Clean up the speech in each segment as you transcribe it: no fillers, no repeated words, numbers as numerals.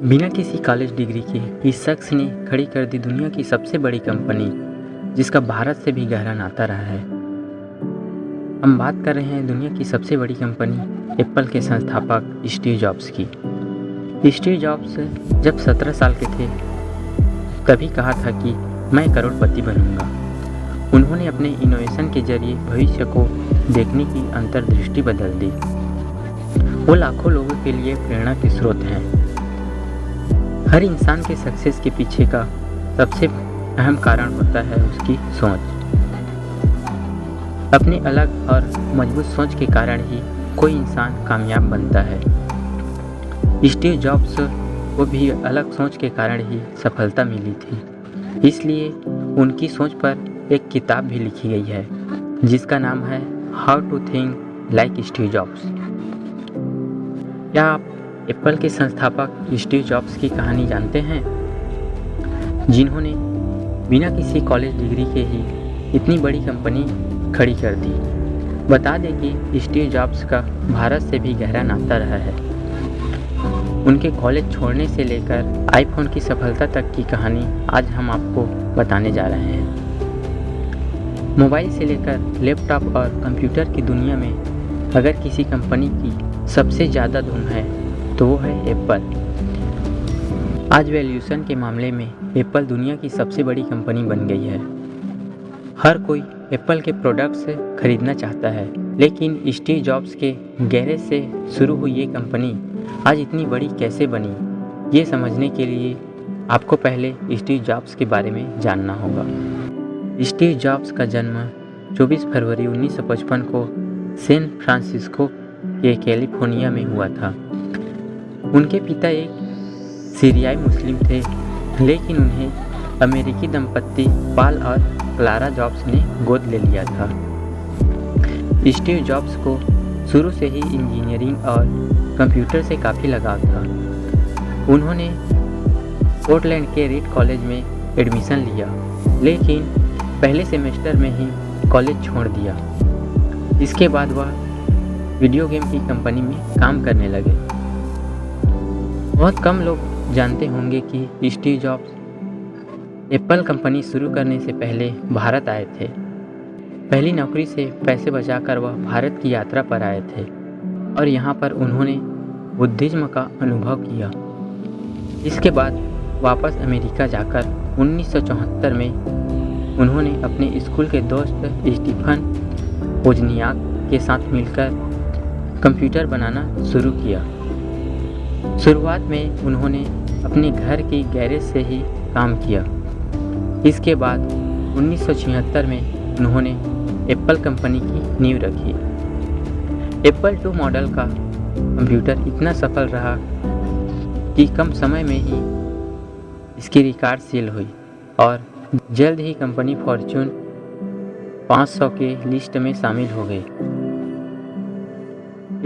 बिना किसी college degree के इस शख्स ने खड़ी कर दी दुनिया की सबसे बड़ी कंपनी, जिसका भारत से भी गहरा नाता रहा है। हम बात कर रहे हैं दुनिया की सबसे बड़ी कंपनी एप्पल के संस्थापक स्टीव जॉब्स की। स्टीव जॉब्स जब 17 साल के थे तभी कहा था कि मैं करोड़पति बनूंगा। उन्होंने अपने इनोवेशन के जरिए भविष्य को देखने की अंतर्दृष्टि बदल दी। वो लाखों लोगों के लिए प्रेरणा के स्रोत हैं। हर इंसान के सक्सेस के पीछे का सबसे अहम कारण होता है उसकी सोच। अपनी अलग और मजबूत सोच के कारण ही कोई इंसान कामयाब बनता है। स्टीव जॉब्स को भी अलग सोच के कारण ही सफलता मिली थी, इसलिए उनकी सोच पर एक किताब भी लिखी गई है जिसका नाम है how to think like Steve Jobs. क्या आप एप्पल के संस्थापक स्टीव जॉब्स की कहानी जानते हैं, जिन्होंने बिना किसी कॉलेज डिग्री के ही इतनी बड़ी कंपनी खड़ी कर दी। बता दें कि स्टीव जॉब्स का भारत से भी गहरा नाता रहा है। उनके कॉलेज छोड़ने से लेकर आईफोन की सफलता तक की कहानी आज हम आपको बताने जा रहे हैं। मोबाइल से लेकर लैपटॉप और कंप्यूटर की दुनिया में अगर किसी कंपनी की सबसे ज़्यादा धूम है तो वो है एप्पल। आज वैल्यूएशन के मामले में एप्पल दुनिया की सबसे बड़ी कंपनी बन गई है। हर कोई एप्पल के प्रोडक्ट्स खरीदना चाहता है, लेकिन स्टीव जॉब्स के गैरेज से शुरू हुई ये कंपनी आज इतनी बड़ी कैसे बनी, ये समझने के लिए आपको पहले स्टीव जॉब्स के बारे में जानना होगा। स्टीव जॉब्स का जन्म 24 फरवरी 1955 को सैन फ्रांसिस्को के कैलिफोर्निया में हुआ था। उनके पिता एक सीरियाई मुस्लिम थे, लेकिन उन्हें अमेरिकी दंपत्ति पॉल और क्लारा जॉब्स ने गोद ले लिया था। स्टीव जॉब्स को शुरू से ही इंजीनियरिंग और कंप्यूटर से काफ़ी लगाव था। उन्होंने पोर्टलैंड के रीड कॉलेज में एडमिशन लिया, लेकिन पहले सेमेस्टर में ही कॉलेज छोड़ दिया। इसके बाद वह वीडियो गेम की कंपनी में काम करने लगे। बहुत कम लोग जानते होंगे कि स्टीव जॉब्स एप्पल कंपनी शुरू करने से पहले भारत आए थे। पहली नौकरी से पैसे बचाकर वह भारत की यात्रा पर आए थे और यहाँ पर उन्होंने बुद्धिज्म का अनुभव किया। इसके बाद वापस अमेरिका जाकर 1974 में उन्होंने अपने स्कूल के दोस्त स्टीफन वोजनियाक के साथ मिलकर कंप्यूटर बनाना शुरू किया। शुरुआत में उन्होंने अपने घर की गैरेज से ही काम किया। इसके बाद 1976 में उन्होंने एप्पल कंपनी की नींव रखी। एप्पल II मॉडल का कंप्यूटर इतना सफल रहा कि कम समय में ही इसकी रिकॉर्ड सेल हुई और जल्द ही कंपनी फॉर्च्यून 500 के लिस्ट में शामिल हो गई।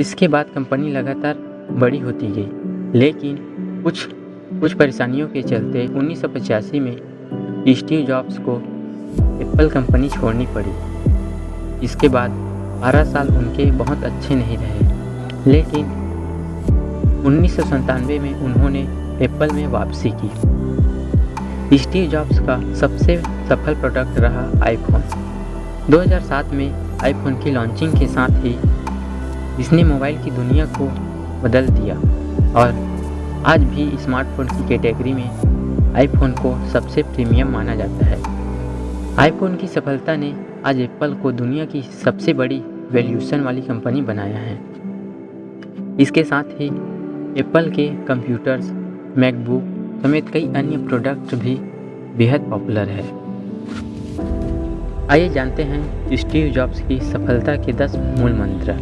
इसके बाद कंपनी लगातार बड़ी होती गई, लेकिन कुछ परेशानियों के चलते 1985 में स्टीव जॉब्स को एप्पल कंपनी छोड़नी पड़ी। इसके बाद 12 साल उनके बहुत अच्छे नहीं रहे, लेकिन 1997 में उन्होंने एप्पल में वापसी की। स्टीव जॉब्स का सबसे सफल प्रोडक्ट रहा आईफोन। 2007 में आईफोन की लॉन्चिंग के साथ ही इसने मोबाइल की दुनिया को बदल दिया और आज भी स्मार्टफोन की कैटेगरी में आईफोन को सबसे प्रीमियम माना जाता है। आईफोन की सफलता ने आज एप्पल को दुनिया की सबसे बड़ी वैल्यूएशन वाली कंपनी बनाया है। इसके साथ ही एप्पल के कंप्यूटर्स, मैकबुक समेत कई अन्य प्रोडक्ट भी बेहद पॉपुलर है। आइए जानते हैं स्टीव जॉब्स की सफलता के 10 मूल मंत्र।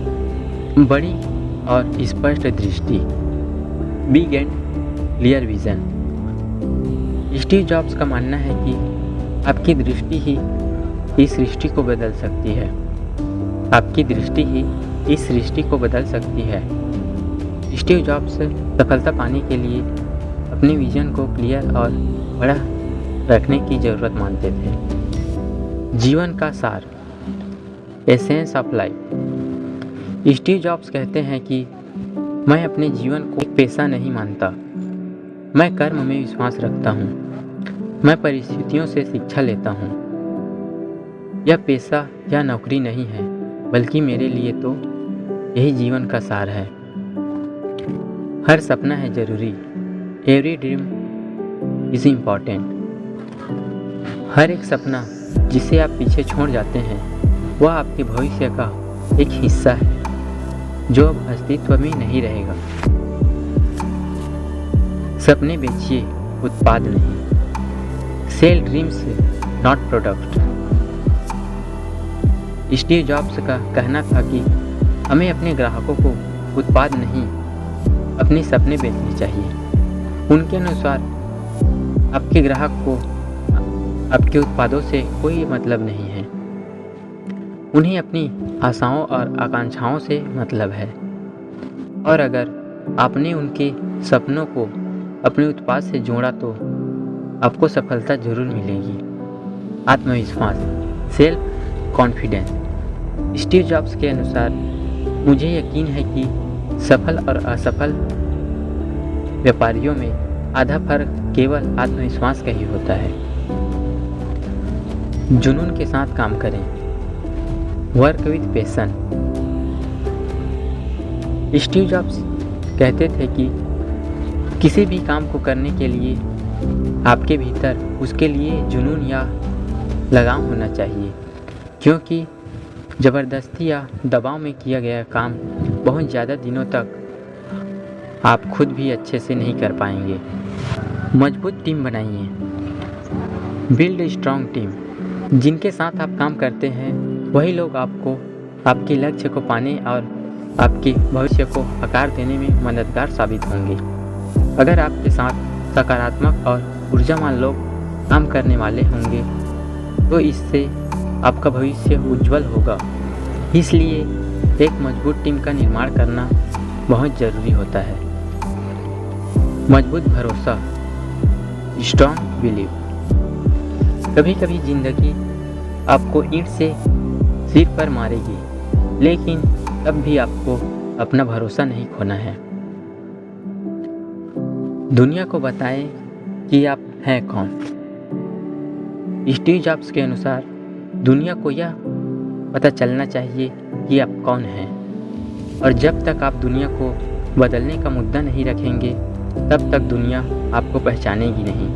बड़ी और स्पष्ट दृष्टि, big and clear vision. Steve Jobs का मानना है कि आपकी दृष्टि ही इस सृष्टि को बदल सकती है। आपकी दृष्टि ही इस सृष्टि को बदल सकती है। स्टीव जॉब्स सफलता पाने के लिए अपने विजन को क्लियर और बड़ा रखने की ज़रूरत मानते थे। जीवन का सार, essence of life. Steve jobs कहते हैं कि मैं अपने जीवन को एक पेशा नहीं मानता, मैं कर्म में विश्वास रखता हूँ। मैं परिस्थितियों से शिक्षा लेता हूँ। यह पेशा या नौकरी नहीं है, बल्कि मेरे लिए तो यही जीवन का सार है। हर सपना है जरूरी। Every dream is important. हर एक सपना जिसे आप पीछे छोड़ जाते हैं वह आपके भविष्य का एक हिस्सा है जो अब अस्तित्व में नहीं रहेगा। सपने बेचिए, उत्पाद नहीं। Sell dreams not product. Steve Jobs का कहना था कि हमें अपने ग्राहकों को उत्पाद नहीं, अपने सपने बेचने चाहिए। उनके अनुसार आपके ग्राहक को आपके उत्पादों से कोई मतलब नहीं है, उन्हें अपनी आशाओं और आकांक्षाओं से मतलब है। और अगर आपने उनके सपनों को अपने उत्पाद से जोड़ा तो आपको सफलता जरूर मिलेगी। आत्मविश्वास, सेल्फ कॉन्फिडेंस। स्टीव जॉब्स के अनुसार मुझे यकीन है कि सफल और असफल व्यापारियों में आधा फर्क केवल आत्मविश्वास का ही होता है। जुनून के साथ काम करें। Work with passion. Steve jobs कहते थे कि किसी भी काम को करने के लिए आपके भीतर उसके लिए जुनून या लगाव होना चाहिए, क्योंकि ज़बरदस्ती या दबाव में किया गया काम बहुत ज़्यादा दिनों तक आप खुद भी अच्छे से नहीं कर पाएंगे। मजबूत टीम बनाइए। Build strong team. जिनके साथ आप काम करते हैं वही लोग आपको आपके लक्ष्य को पाने और आपके भविष्य को आकार देने में मददगार साबित होंगे। अगर आपके साथ सकारात्मक और ऊर्जावान लोग काम करने वाले होंगे तो इससे आपका भविष्य उज्जवल होगा। इसलिए एक मजबूत टीम का निर्माण करना बहुत ज़रूरी होता है। मजबूत भरोसा, स्ट्रॉन्ग बिलीव। कभी कभी जिंदगी आपको ईंट से सिर पर मारेगी, लेकिन तब भी आपको अपना भरोसा नहीं खोना है। दुनिया को बताएं कि आप हैं कौन। स्टीव जॉब्स के अनुसार दुनिया को यह पता चलना चाहिए कि आप कौन हैं, और जब तक आप दुनिया को बदलने का मुद्दा नहीं रखेंगे तब तक दुनिया आपको पहचानेगी नहीं।